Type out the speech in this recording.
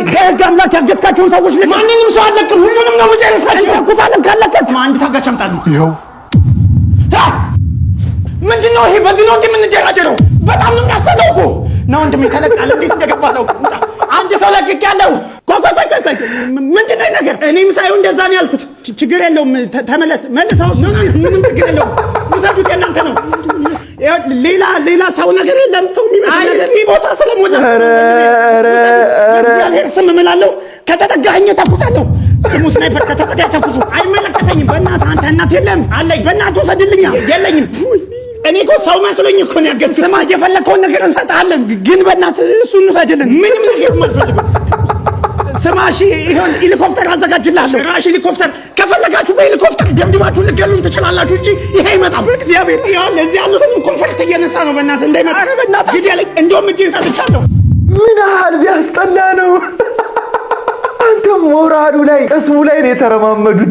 ከህግ አምላክ ያገትካቸውን ሰዎች ማንንም ሰው አለቅም። ሁሉንም ነው መጨረሳቸው። ተኩሳለን ካለቀት አንድ ታጋሽ አምጣልኝ። ይኸው ምንድነው ይሄ? በዚህ ነው እንደምንጀራጀረው? በጣም ነው የሚያስጠላው እኮ ነው። ወንድሜ ተለቃለ እንዴት እንደገባ ነው። አንድ ሰው ለቅቅ ያለው ቆይ ምንድነው ነገር? እኔም ሳይሆን እንደዛ ነው ያልኩት። ችግር የለውም ተመለስ። መልሰው ምንም ችግር የለውም። ውሰዱት፣ የእናንተ ነው። ሌላ ሰው ነገር የለም። ሰው የሚመስል ነገር እዚህ ቦታ ስለሞላ እግዚአብሔር ስም እምላለሁ። ከተጠጋኸኝ ተኩሳለሁ። ስሙ ስናይፐር ከተጠጋኝ ተኩሱ። አይመለከተኝም። በእናትህ አንተ እናት የለም አለኝ። በእናትህ ውሰድልኛ። የለኝም። እኔ እኮ ሰው መስሎኝ እኮ ነው ያገዝኩት። ስማ የፈለከውን ነገር እንሰጥሃለን፣ ግን በእናትህ እሱን ውሰድልን። ምንም ነገር የማልፈልገው ስማ እሺ፣ ይሄን ሄሊኮፕተር አዘጋጅልሃለሁ። ራሽ ሄሊኮፕተር ከፈለጋችሁ በሄሊኮፕተር ደብድባችሁ ልገሉን ትችላላችሁ እንጂ ይሄ አይመጣም። እግዚአብሔር ይሁን ለዚህ ያሉትን ኮንፈርት እየነሳ ነው። በእናትህ እንዳይመጣ በእናትህ ግድ ያለኝ እንደውም እጄን ሰጥቻለሁ። ምን ያህል ቢያስጠላ ነው። አንተ ሞራሉ ላይ ቅስሙ ላይ ነው የተረማመዱት።